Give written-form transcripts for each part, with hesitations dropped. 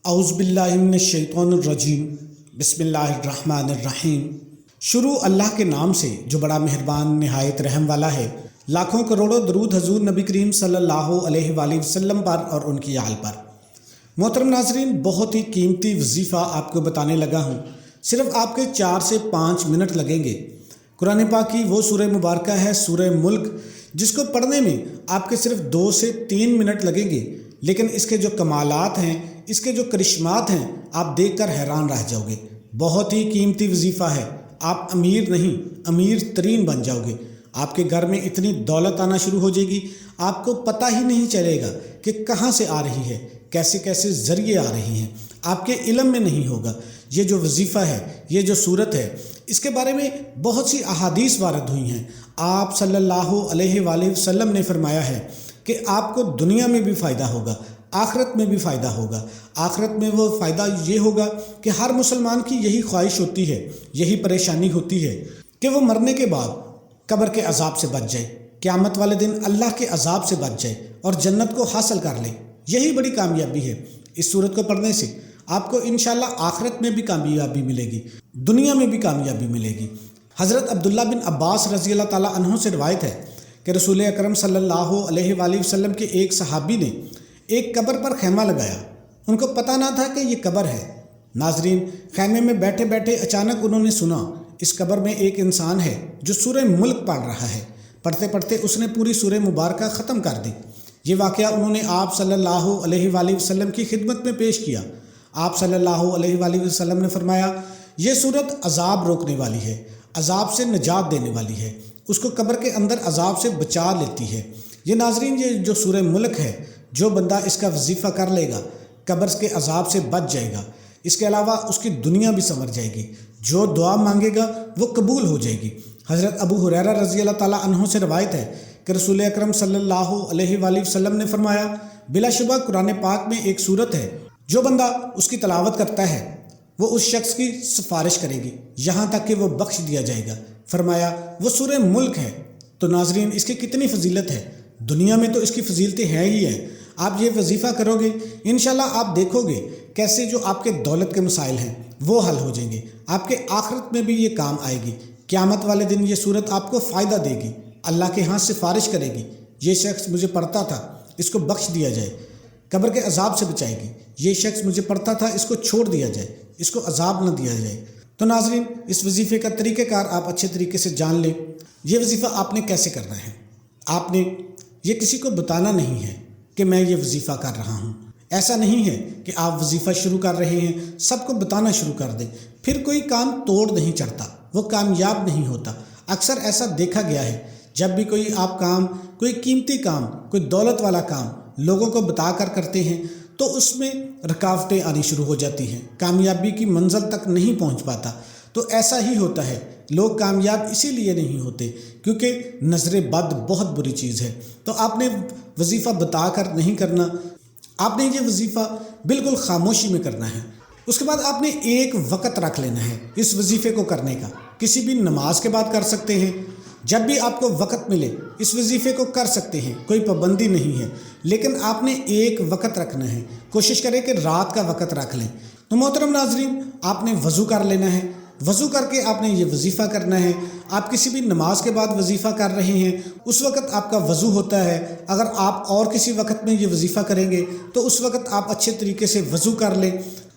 اعوذ باللہ من الشیطان الرجیم بسم اللہ الرحمن الرحیم۔ شروع اللہ کے نام سے جو بڑا مہربان نہایت رحم والا ہے۔ لاکھوں کروڑوں درود حضور نبی کریم صلی اللہ علیہ وآلہ وسلم پر اور ان کی آل پر۔ محترم ناظرین، بہت ہی قیمتی وظیفہ آپ کو بتانے لگا ہوں۔ صرف آپ کے 4 سے 5 منٹ لگیں گے۔ قرآن پاک کی وہ سورہ مبارکہ ہے سورہ ملک، جس کو پڑھنے میں آپ کے صرف 2 سے 3 منٹ لگیں گے، لیکن اس کے جو کمالات ہیں، اس کے جو کرشمات ہیں، آپ دیکھ کر حیران رہ جاؤ گے۔ بہت ہی قیمتی وظیفہ ہے۔ آپ امیر نہیں، امیر ترین بن جاؤ گے۔ آپ کے گھر میں اتنی دولت آنا شروع ہو جائے گی، آپ کو پتہ ہی نہیں چلے گا کہ کہاں سے آ رہی ہے، کیسے کیسے ذریعے آ رہی ہیں، آپ کے علم میں نہیں ہوگا۔ یہ جو وظیفہ ہے، یہ جو صورت ہے، اس کے بارے میں بہت سی احادیث وارد ہوئی ہیں۔ آپ صلی اللہ علیہ وآلہ وسلم نے فرمایا ہے کہ آپ کو دنیا میں بھی فائدہ ہوگا، آخرت میں بھی فائدہ ہوگا۔ آخرت میں وہ فائدہ یہ ہوگا کہ ہر مسلمان کی یہی خواہش ہوتی ہے، یہی پریشانی ہوتی ہے کہ وہ مرنے کے بعد قبر کے عذاب سے بچ جائے، قیامت والے دن اللہ کے عذاب سے بچ جائے اور جنت کو حاصل کر لے۔ یہی بڑی کامیابی ہے۔ اس صورت کو پڑھنے سے آپ کو انشاءاللہ آخرت میں بھی کامیابی ملے گی، دنیا میں بھی کامیابی ملے گی۔ حضرت عبداللہ بن عباس رضی اللہ تعالیٰ عنہ سے روایت ہے کہ رسول اکرم صلی اللہ علیہ وآلہ وسلم کے ایک صحابی نے ایک قبر پر خیمہ لگایا۔ ان کو پتہ نہ تھا کہ یہ قبر ہے۔ ناظرین، خیمے میں بیٹھے بیٹھے اچانک انہوں نے سنا اس قبر میں ایک انسان ہے جو سورہ ملک پڑھ رہا ہے۔ پڑھتے پڑھتے اس نے پوری سورہ مبارکہ ختم کر دی۔ یہ واقعہ انہوں نے آپ صلی اللہ علیہ وآلہ وسلم کی خدمت میں پیش کیا۔ آپ صلی اللہ علیہ وآلہ وسلم نے فرمایا، یہ صورت عذاب روکنے والی ہے، عذاب سے نجات دینے والی ہے، اس کو قبر کے اندر عذاب سے بچا لیتی ہے۔ یہ ناظرین، یہ جو سورہ ملک ہے، جو بندہ اس کا وظیفہ کر لے گا قبر کے عذاب سے بچ جائے گا۔ اس کے علاوہ اس کی دنیا بھی سنور جائے گی، جو دعا مانگے گا وہ قبول ہو جائے گی۔ حضرت ابو ہریرہ رضی اللہ تعالیٰ عنہ سے روایت ہے کہ رسول اکرم صلی اللہ علیہ وآلہ وسلم نے فرمایا، بلا شبہ قرآن پاک میں ایک صورت ہے، جو بندہ اس کی تلاوت کرتا ہے وہ اس شخص کی سفارش کرے گی یہاں تک کہ وہ بخش دیا جائے گا۔ فرمایا وہ سورہ ملک ہے۔ تو ناظرین، اس کی کتنی فضیلت ہے۔ دنیا میں تو اس کی فضیلتیں ہیں ہی ہیں۔ آپ یہ وظیفہ کرو گے، انشاءاللہ آپ دیکھو گے کیسے جو آپ کے دولت کے مسائل ہیں وہ حل ہو جائیں گے۔ آپ کے آخرت میں بھی یہ کام آئے گی۔ قیامت والے دن یہ صورت آپ کو فائدہ دے گی، اللہ کے ہاں سفارش کرے گی، یہ شخص مجھے پڑھتا تھا، اس کو بخش دیا جائے، قبر کے عذاب سے بچائے گی۔ یہ شخص مجھے پڑھتا تھا، اس کو چھوڑ دیا جائے، اس کو عذاب نہ دیا جائے۔ تو ناظرین، اس وظیفے کا طریقہ کار آپ اچھے طریقے سے جان لیں۔ یہ وظیفہ آپ نے کیسے کرنا ہے؟ آپ نے یہ کسی کو بتانا نہیں ہے کہ میں یہ وظیفہ کر رہا ہوں۔ ایسا نہیں ہے کہ آپ وظیفہ شروع کر رہے ہیں، سب کو بتانا شروع کر دیں، پھر کوئی کام توڑ نہیں چڑھتا، وہ کامیاب نہیں ہوتا۔ اکثر ایسا دیکھا گیا ہے، جب بھی کوئی آپ کام، کوئی قیمتی کام، کوئی دولت والا کام لوگوں کو بتا کر کرتے ہیں تو اس میں رکاوٹیں آنی شروع ہو جاتی ہیں، کامیابی کی منزل تک نہیں پہنچ پاتا۔ تو ایسا ہی ہوتا ہے، لوگ کامیاب اسی لیے نہیں ہوتے کیونکہ نظر بد بہت بری چیز ہے۔ تو آپ نے وظیفہ بتا کر نہیں کرنا، آپ نے یہ وظیفہ بالکل خاموشی میں کرنا ہے۔ اس کے بعد آپ نے ایک وقت رکھ لینا ہے اس وظیفے کو کرنے کا۔ کسی بھی نماز کے بعد کر سکتے ہیں، جب بھی آپ کو وقت ملے اس وظیفے کو کر سکتے ہیں، کوئی پابندی نہیں ہے، لیکن آپ نے ایک وقت رکھنا ہے۔ کوشش کریں کہ رات کا وقت رکھ لیں۔ تو محترم ناظرین، آپ نے وضو کر لینا ہے، وضو کر کے آپ نے یہ وظیفہ کرنا ہے۔ آپ کسی بھی نماز کے بعد وظیفہ کر رہے ہیں، اس وقت آپ کا وضو ہوتا ہے۔ اگر آپ اور کسی وقت میں یہ وظیفہ کریں گے تو اس وقت آپ اچھے طریقے سے وضو کر لیں۔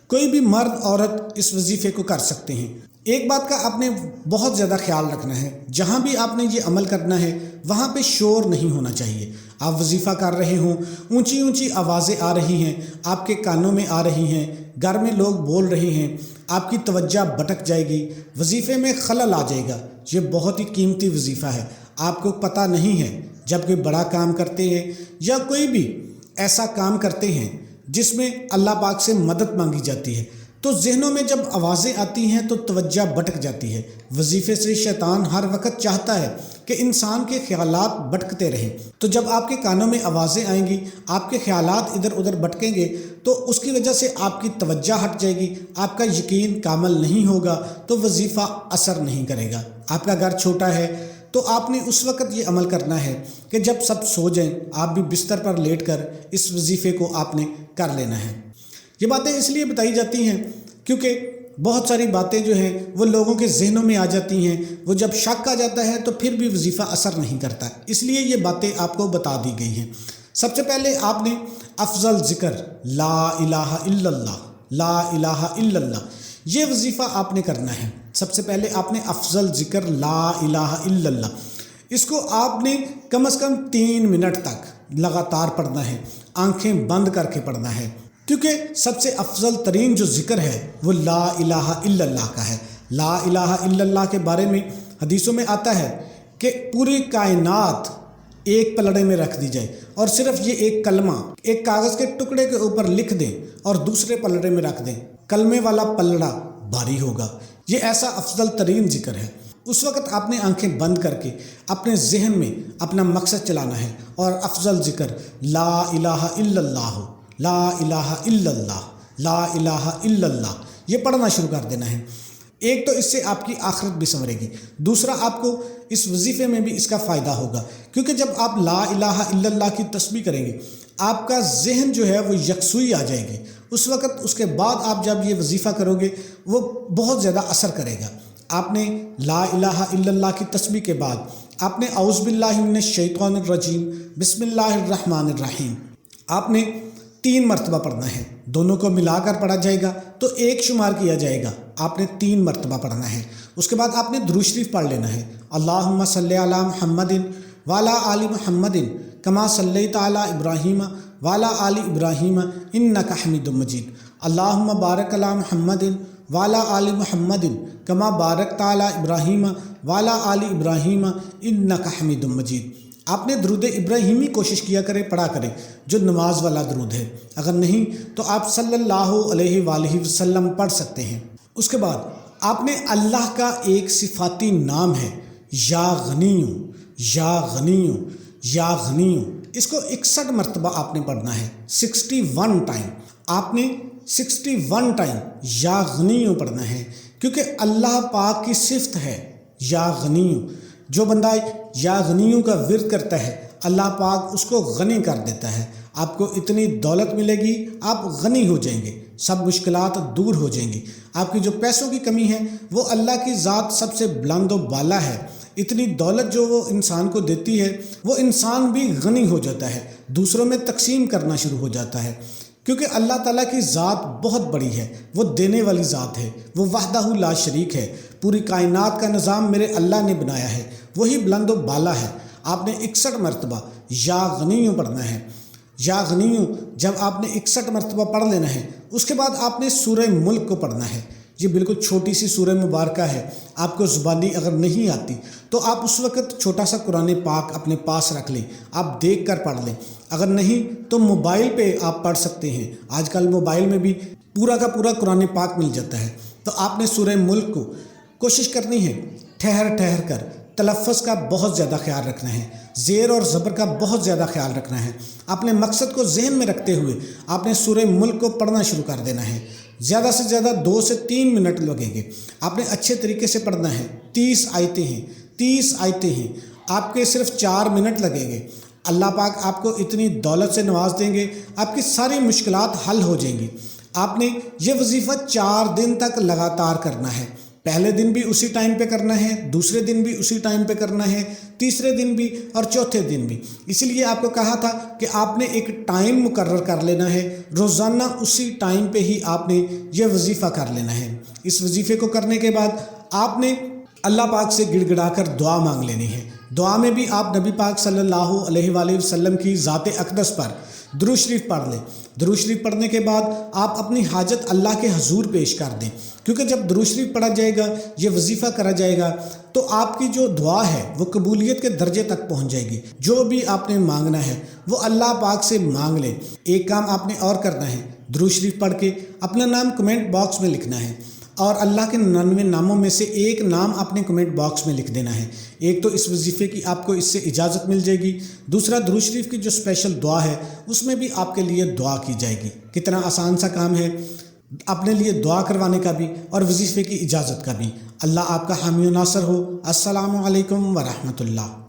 کوئی بھی مرد عورت اس وظیفے کو کر سکتے ہیں۔ ایک بات کا آپ نے بہت زیادہ خیال رکھنا ہے، جہاں بھی آپ نے یہ عمل کرنا ہے وہاں پہ شور نہیں ہونا چاہیے۔ آپ وظیفہ کر رہے ہوں، اونچی اونچی آوازیں آ رہی ہیں، آپ کے کانوں میں آ رہی ہیں، گھر میں لوگ بول رہے ہیں، آپ کی توجہ بھٹک جائے گی، وظیفے میں خلل آ جائے گا۔ یہ بہت ہی قیمتی وظیفہ ہے، آپ کو پتہ نہیں ہے۔ جب کوئی بڑا کام کرتے ہیں یا کوئی بھی ایسا کام کرتے ہیں جس میں اللہ پاک سے مدد مانگی جاتی ہے، تو ذہنوں میں جب آوازیں آتی ہیں تو توجہ بھٹک جاتی ہے۔ وظیفے سے شیطان ہر وقت چاہتا ہے کہ انسان کے خیالات بھٹکتے رہیں۔ تو جب آپ کے کانوں میں آوازیں آئیں گی، آپ کے خیالات ادھر ادھر بھٹکیں گے تو اس کی وجہ سے آپ کی توجہ ہٹ جائے گی، آپ کا یقین کامل نہیں ہوگا، تو وظیفہ اثر نہیں کرے گا۔ آپ کا گھر چھوٹا ہے تو آپ نے اس وقت یہ عمل کرنا ہے کہ جب سب سو جائیں، آپ بھی بستر پر لیٹ کر اس وظیفے کو آپ نے کر لینا ہے۔ یہ باتیں اس لیے بتائی جاتی ہیں کیونکہ بہت ساری باتیں جو ہیں وہ لوگوں کے ذہنوں میں آ جاتی ہیں، وہ جب شک آ جاتا ہے تو پھر بھی وظیفہ اثر نہیں کرتا، اس لیے یہ باتیں آپ کو بتا دی گئی ہیں۔ سب سے پہلے آپ نے افضل ذکر لا الہ الا اللہ، لا الہ الا اللہ، یہ وظیفہ آپ نے کرنا ہے۔ سب سے پہلے آپ نے افضل ذکر لا الہ الا اللہ، اس کو آپ نے کم از کم 3 منٹ تک لگاتار پڑھنا ہے، آنکھیں بند کر کے پڑھنا ہے، کیونکہ سب سے افضل ترین جو ذکر ہے وہ لا الہ الا اللہ کا ہے۔ لا الہ الا اللہ کے بارے میں حدیثوں میں آتا ہے کہ پوری کائنات ایک پلڑے میں رکھ دی جائے اور صرف یہ ایک کلمہ ایک کاغذ کے ٹکڑے کے اوپر لکھ دیں اور دوسرے پلڑے میں رکھ دیں، کلمے والا پلڑا بھاری ہوگا۔ یہ ایسا افضل ترین ذکر ہے۔ اس وقت آپ نے آنکھیں بند کر کے اپنے ذہن میں اپنا مقصد چلانا ہے اور افضل ذکر لا الہ الا اللہ، لا الہ الا اللہ، لا الہ الا اللہ، یہ پڑھنا شروع کر دینا ہے۔ ایک تو اس سے آپ کی آخرت بھی سنورے گی، دوسرا آپ کو اس وظیفے میں بھی اس کا فائدہ ہوگا، کیونکہ جب آپ لا الہ الا اللہ کی تسبیح کریں گے آپ کا ذہن جو ہے وہ یکسوئی آ جائے گی، اس وقت اس کے بعد آپ جب یہ وظیفہ کرو گے وہ بہت زیادہ اثر کرے گا۔ آپ نے لا الہ الا اللہ کی تسبیح کے بعد آپ نے اعوذ باللہ من الشیطان الرجیم بسم اللہ الرحمن الرحیم آپ نے 3 مرتبہ پڑھنا ہے، دونوں کو ملا کر پڑھا جائے گا تو 1 شمار کیا جائے گا، آپ نے 3 مرتبہ پڑھنا ہے۔ اس کے بعد آپ نے درود شریف پڑھ لینا ہے، اللہم صلی علی محمد وعلی آل محمد کما صلیت علی ابراہیم وعلی آل ابراہیم انک حمید مجید، اللہم بارک علی محمد وعلی آل محمد کما بارکت علی ابراہیم وعلی آل ابراہیم انک حمید مجید۔ آپ نے درود ابراہیمی کوشش کیا کریں، پڑھا کریں، جو نماز والا درود ہے، اگر نہیں تو آپ صلی اللہ علیہ وآلہ وسلم پڑھ سکتے ہیں۔ اس کے بعد آپ نے اللہ کا ایک صفاتی نام ہے یا غنیوں، یا غنیوں، یا غنیوں، اس کو 61 مرتبہ آپ نے پڑھنا ہے، 61 ٹائم آپ نے 61 ٹائم یا غنیوں پڑھنا ہے، کیونکہ اللہ پاک کی صفت ہے یا غنیوں۔ جو بندہ یا غنیوں کا ورد کرتا ہے اللہ پاک اس کو غنی کر دیتا ہے، آپ کو اتنی دولت ملے گی، آپ غنی ہو جائیں گے، سب مشکلات دور ہو جائیں گی۔ آپ کی جو پیسوں کی کمی ہے وہ اللہ کی ذات سب سے بلند و بالا ہے، اتنی دولت جو وہ انسان کو دیتی ہے وہ انسان بھی غنی ہو جاتا ہے، دوسروں میں تقسیم کرنا شروع ہو جاتا ہے، کیونکہ اللہ تعالیٰ کی ذات بہت بڑی ہے، وہ دینے والی ذات ہے، وہ وحدہ لا شریک ہے، پوری کائنات کا نظام میرے اللہ نے بنایا ہے، وہی بلند و بالا ہے۔ آپ نے 61 مرتبہ یا غنیوں پڑھنا ہے، یا غنیوں جب آپ نے 61 مرتبہ پڑھ لینا ہے، اس کے بعد آپ نے سورہ ملک کو پڑھنا ہے۔ یہ بالکل چھوٹی سی سورہ مبارکہ ہے، آپ کو زبانی اگر نہیں آتی تو آپ اس وقت چھوٹا سا قرآن پاک اپنے پاس رکھ لیں، آپ دیکھ کر پڑھ لیں، اگر نہیں تو موبائل پہ آپ پڑھ سکتے ہیں، آج کل موبائل میں بھی پورا کا پورا قرآن پاک مل جاتا ہے۔ تو آپ نے سورہ ملک کو کوشش کرنی ہے ٹھہر ٹھہر کر، تلفظ کا بہت زیادہ خیال رکھنا ہے، زیر اور زبر کا بہت زیادہ خیال رکھنا ہے، اپنے مقصد کو ذہن میں رکھتے ہوئے آپ نے سورہ ملک کو پڑھنا شروع کر دینا ہے۔ زیادہ سے زیادہ 2 سے 3 منٹ لگیں گے، آپ نے اچھے طریقے سے پڑھنا ہے۔ 30 آیتیں ہیں، 30 آیتیں ہیں، آپ کے صرف 4 منٹ لگیں گے۔ اللہ پاک آپ کو اتنی دولت سے نواز دیں گے، آپ کی ساری مشکلات حل ہو جائیں گی۔ آپ نے یہ وظیفہ 4 دن تک لگاتار کرنا ہے، پہلے دن بھی اسی ٹائم پہ کرنا ہے، دوسرے دن بھی اسی ٹائم پہ کرنا ہے، تیسرے دن بھی اور چوتھے دن بھی۔ اسی لیے آپ کو کہا تھا کہ آپ نے ایک ٹائم مقرر کر لینا ہے، روزانہ اسی ٹائم پہ ہی آپ نے یہ وظیفہ کر لینا ہے۔ اس وظیفے کو کرنے کے بعد آپ نے اللہ پاک سے گڑ گڑا کر دعا مانگ لینی ہے۔ دعا میں بھی آپ نبی پاک صلی اللہ علیہ وآلہ وسلم کی ذات اقدس پر درود شریف پڑھ لیں۔ درود شریف پڑھنے کے بعد آپ اپنی حاجت اللہ کے حضور پیش کر دیں، کیونکہ جب درود شریف پڑھا جائے گا، یہ وظیفہ کرا جائے گا تو آپ کی جو دعا ہے وہ قبولیت کے درجے تک پہنچ جائے گی۔ جو بھی آپ نے مانگنا ہے وہ اللہ پاک سے مانگ لیں۔ ایک کام آپ نے اور کرنا ہے، درود شریف پڑھ کے اپنا نام کمنٹ باکس میں لکھنا ہے، اور اللہ کے 99 ناموں میں سے ایک نام اپنے کمنٹ باکس میں لکھ دینا ہے۔ ایک تو اس وظیفے کی آپ کو اس سے اجازت مل جائے گی، دوسرا درود شریف کی جو اسپیشل دعا ہے اس میں بھی آپ کے لیے دعا کی جائے گی۔ کتنا آسان سا کام ہے اپنے لیے دعا کروانے کا بھی اور وظیفے کی اجازت کا بھی۔ اللہ آپ کا حامی و ناصر ہو۔ السلام علیکم ورحمۃ اللہ۔